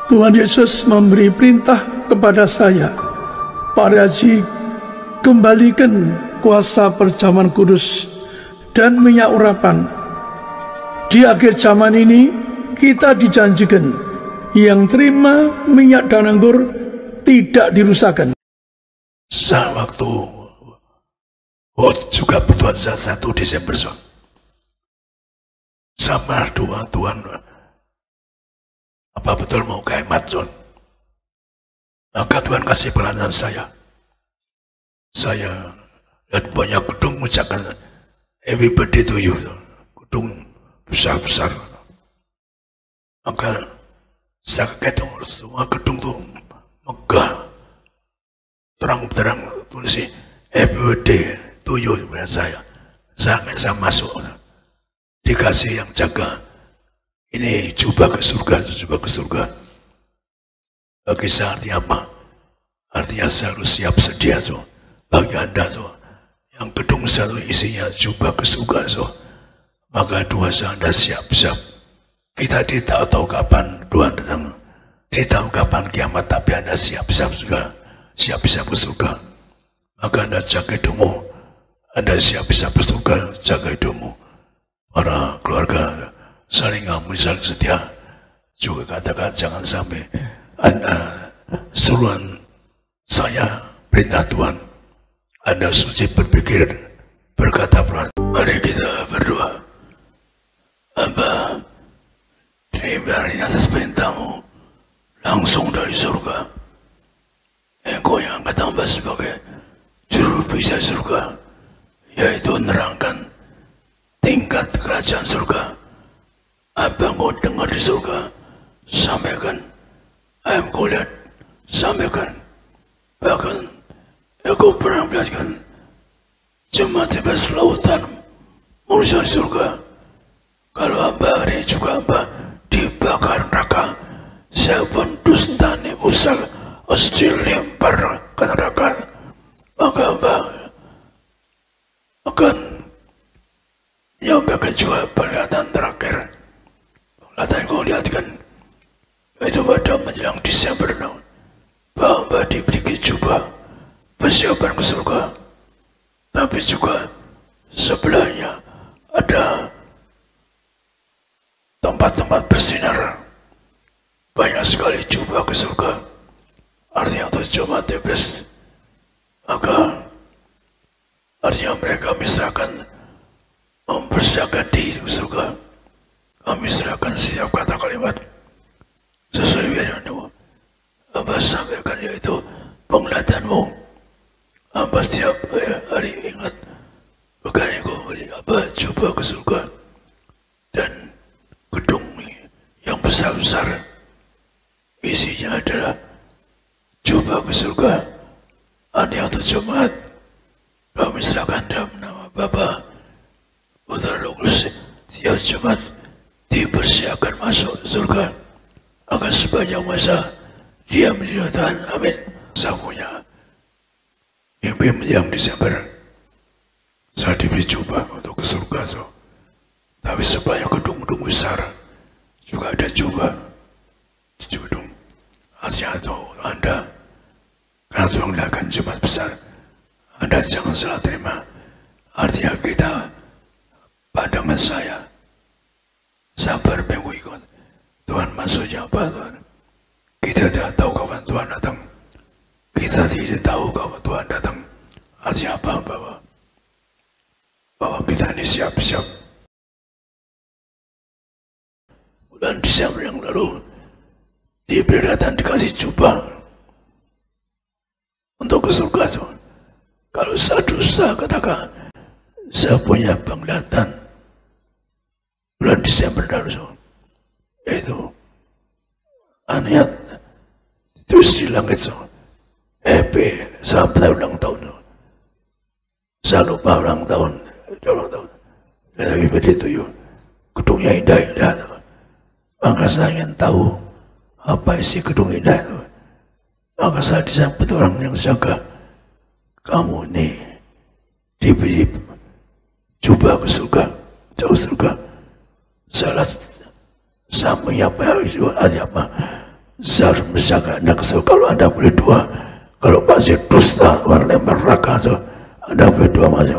Tuhan Yesus memberi perintah kepada saya, Pak Haji, kembalikan kuasa perjamuan kudus dan minyak urapan. Di akhir zaman ini kita dijanjikan yang terima minyak dan anggur tidak dirusakkan. Waktu juga bertuan 1 Desember sama doa Tuhan, apa betul mau kehemat John? Maka Tuhan kasih pelajaran saya lihat banyak gedung mengucapkan happy birthday to you, gedung besar-besar. Maka saya kaget semua gedung tuh megah, terang-terang tulis happy birthday to you kepada saya. Saya masuk, dikasih yang jaga, ini jubah ke surga. Bagi saya artinya apa? Artinya saya harus siap sedia bagi Anda yang gedung satu isinya jubah ke surga maka dua Anda siap-siap. Kita tidak tahu kapan Tuhan datang, tidak tahu kapan kiamat, tapi Anda siap-siap juga, siap-siap ke surga. Maka Anda jaga hidupmu, Anda siap-siap ke surga, jaga hidupmu. Para keluarga saling amun, saling setia. Juga katakan jangan sampai Anda suruhan saya, perintah Tuhan, Anda suci berpikir, berkata Tuhan. Mari kita berdoa. Aba, terima kasih atas perintahmu langsung dari surga. Engkau yang akan tambah sebagai juru bisa surga, yaitu menerangkan tingkat kerajaan surga. Apa engkau dengar di surga, sampaikan. Apa engkau lihat, sampaikan. Bahkan engkau pernah melihatkan jemaat di atas lautan manusia di surga. Kalau hamba hari ini juga hamba dibakar neraka, siapa dusta nebusal harus dilempar ke neraka, maka hamba akan menyampaikan juga penglihatan terakhir. Penglihatan yang kau lihatkan itu pada menjelang Desember tahun, hamba diberi jubah persiapan ke surga, tapi juga sebelahnya ada tempat-tempat bersinar. Banyak sekali jubah ke surga, artinya untuk jemaat iblis. Maka artinya mereka mempersiapkan diri ke surga. Kami serahkan setiap kata kalimat sesuai firman-Mu. Hamba sampaikan yaitu penglihatan-Mu. Hamba setiap hari ingat bukan Engkau beri hamba jubah ke surga dan gedung yang besar-besar isinya adalah jubah ke surga. Ada untuk jemaat. Kami serahkan dalam nama Bapa, Putra, Roh Kudus. Setiap jemaat dipersiapkan masuk surga akan sepanjang masa dia menjadi Tuhan. Amin. Saya punya mimpi menjelang Desember, saya diberi jubah untuk ke surga. Tapi sebanyak gedung-gedung besar juga ada jubah. Gedung. Artinya itu Anda, karena Tuhan melihatkan jemaat besar, Anda jangan salah terima. Artinya kita, pandangan saya, sabar mengikut Tuhan maksudnya apa Tuhan? Kita tidak tahu kapan Tuhan datang. Kita tidak tahu kapan Tuhan datang. Artinya apa bahwa kita ini siap-siap. Bulan Desember yang lalu diberi datang, dikasih jubah untuk ke surga Tuhan. Kalau saya dusta, katakan saya punya penglihatan bulan Desember lalu, yaitu ayat terus di langit happy sampai ulang tahun. Saya lupa ulang tahun. Tapi begitu yuk, gedungnya indah-indah. Maka saya ingin tahu apa isi gedung indah itu. Maka saya disambut orang yang jaga. Kamu ini diberi jubah ke surga, jauh surga. Salah sama apa itu ada apa? Saya harus menjaga Anda ke surga. Kalau Anda boleh dua, kalau masih dusta, warna neraka, Anda boleh dua masih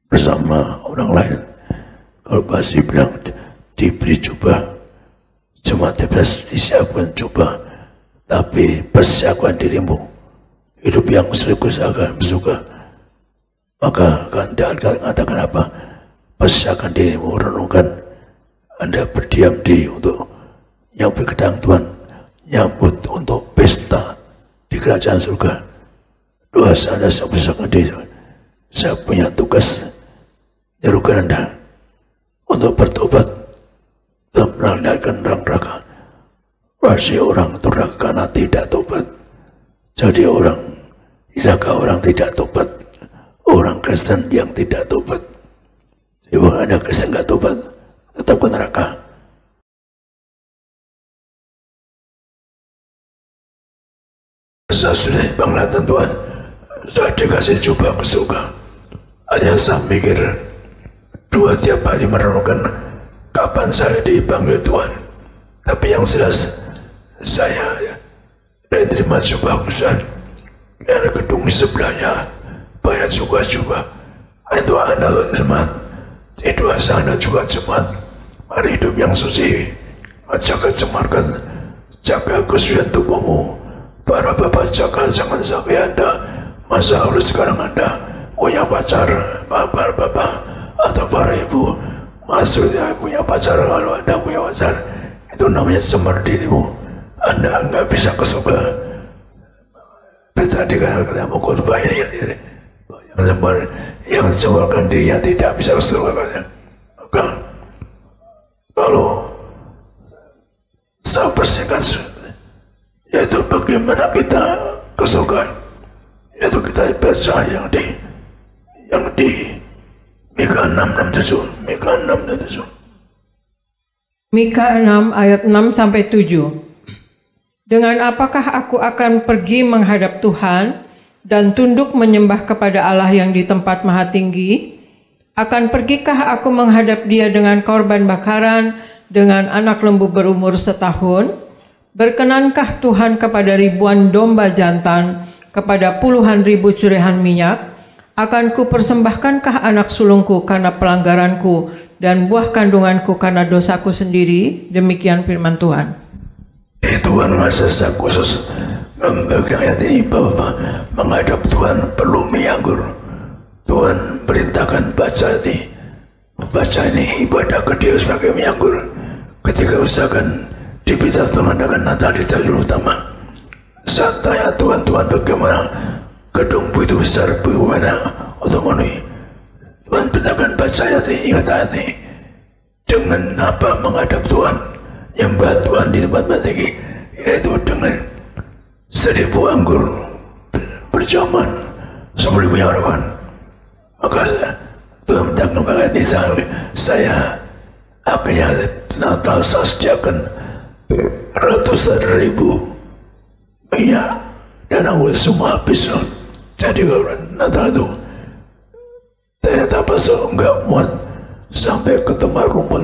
bersama orang lain. Kalau masih bilang diberi coba, cuma disiapkan coba, tapi persiapkan dirimu hidup yang sungguh akan bersuka. Maka Anda akan mengatakan apa? Persiapkan dirimu, renungkan. Anda berdiam diri untuk yang berkedang Tuhan, nyambut untuk pesta di kerajaan surga. Doa saya persiapkan diri. Saya punya tugas menyerukan Anda untuk bertobat dan menanggalkan neraka. Pasti orang neraka karena tidak tobat. Jadi orang neraka orang tidak tobat. Orang Kristen yang tidak tobat. Sebab Anda Kristen tidak tobat, tetap ke neraka. Saya sudah penglihatan Tuhan, saya dikasih coba ke surga. Hanya saya mikir dua tiap hari merenungkan kapan saya dipanggil Tuhan. Tapi yang jelas saya terima coba khusus. Karena gedung di sebelahnya banyak juga. Itu Anda semangat, itu Anda juga semangat. Mari hidup yang suci, jaga cemarkan, jaga kesucian tubuhmu. Para bapak jaga, jangan sampai Anda masa lalu sekarang Anda punya pacar, bapak atau para ibu maksudnya punya pacar. Kalau Anda punya pacar, itu namanya cemar dirimu. Anda nggak bisa ke surga. Tadi kata mau khotbah ini yang cemarkan dirinya tidak bisa ke surga. Maka kalau saya bersihkan, yaitu bagaimana kita ke surga, yaitu kita baca yang di Mika 6:7. Mika 6 ayat 6-7. Dengan apakah aku akan pergi menghadap Tuhan dan tunduk menyembah kepada Allah yang di tempat maha tinggi? Akan pergikah aku menghadap Dia dengan korban bakaran, dengan anak lembu berumur setahun? Berkenankah Tuhan kepada ribuan domba jantan, kepada puluhan ribu curahan minyak? Akan ku persembahkankah anak sulungku karena pelanggaranku dan buah kandunganku karena dosaku sendiri? Demikian firman Tuhan. Tuhan masa khusus membagikan ayat ini, Bapak menghadap Tuhan perlu miyanggur. Tuhan perintahkan baca ini ibadah ke Dia sebagai miyanggur. Ketika usahakan di berita mengadakan Natal di tahun utama, saya tanya Tuhan bagaimana gedung begitu besar, bagaimana untuk memenuhi. Tuhan perintahkan baca ayat ini, ingat ayat ini. Dengan apa menghadap Tuhan, nyembah Tuhan di tempat tinggi, yaitu dengan 1000 anggur berjaman, 1000 harapan. Maka Tuhan mendatangkan kepada ini saya akhirnya Natal saya sediakan ratusan ribu minyak dan anggur semua habis. Jadi kalau Natal itu ternyata pasal enggak muat sampai ke tempat rumput,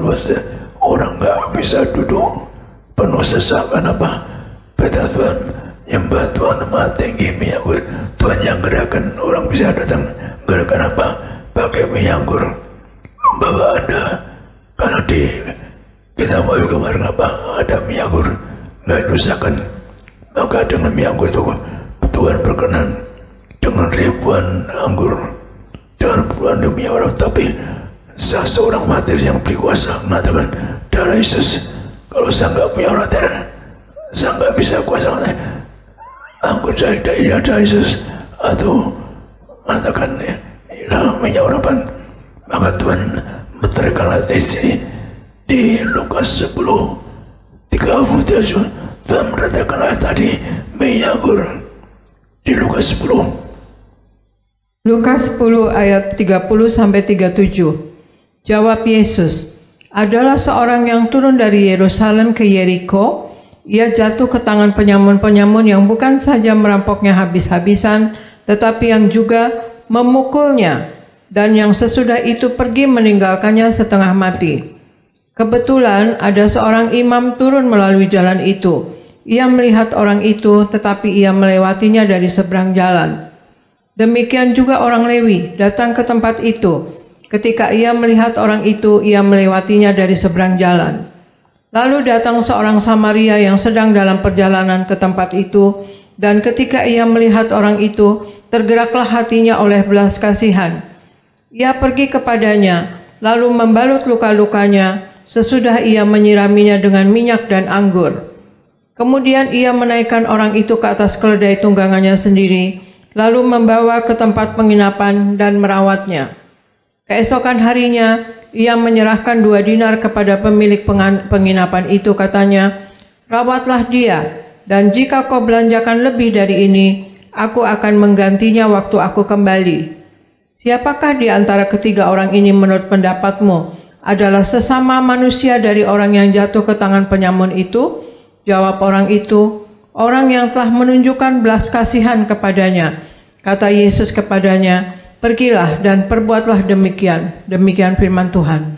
orang enggak bisa duduk, penuh sesak. Kenapa? Beda Tuhan, nyembah Tuhan maha tinggi minyak. Tuhan yang gerakan, orang bisa datang gerakan apa? Pakai minyak anggur. Bawa Anda, karena kita mau kemarin apa? Ada minyak anggur, nggak dosakan. Maka dengan minyak anggur itu Tuhan berkenan dengan ribuan anggur, dengan puluhan demi orang. Tapi seorang martir yang berkuasa mengatakan, darah Yesus, kalau saya nggak punya orang darah, saya nggak bisa kuasa anggur dari darah Yesus, atau mengatakan minyak urapan. Maka Tuhan menterangkan di sini di Lukas 10:37. Tuhan mendatangkan tadi minyak anggur di Lukas 10. Lukas 10 ayat 30-37. Jawab Yesus, adalah seorang yang turun dari Yerusalem ke Yeriko. Ia jatuh ke tangan penyamun-penyamun yang bukan saja merampoknya habis-habisan, tetapi yang juga memukulnya, dan yang sesudah itu pergi meninggalkannya setengah mati. Kebetulan ada seorang imam turun melalui jalan itu. Ia melihat orang itu, tetapi ia melewatinya dari seberang jalan. Demikian juga orang Lewi datang ke tempat itu. Ketika ia melihat orang itu, ia melewatinya dari seberang jalan. Lalu datang seorang Samaria yang sedang dalam perjalanan ke tempat itu, dan ketika ia melihat orang itu, tergeraklah hatinya oleh belas kasihan. Ia pergi kepadanya, lalu membalut luka-lukanya, sesudah ia menyiraminya dengan minyak dan anggur. Kemudian ia menaikkan orang itu ke atas keledai tunggangannya sendiri, lalu membawa ke tempat penginapan dan merawatnya. Keesokan harinya, ia menyerahkan 2 dinar kepada pemilik penginapan itu, katanya, "Rawatlah dia, dan jika kau belanjakan lebih dari ini, aku akan menggantinya waktu aku kembali." Siapakah di antara ketiga orang ini menurut pendapatmu adalah sesama manusia dari orang yang jatuh ke tangan penyamun itu? Jawab orang itu, "Orang yang telah menunjukkan belas kasihan kepadanya." Kata Yesus kepadanya, "Pergilah dan perbuatlah demikian." Demikian firman Tuhan.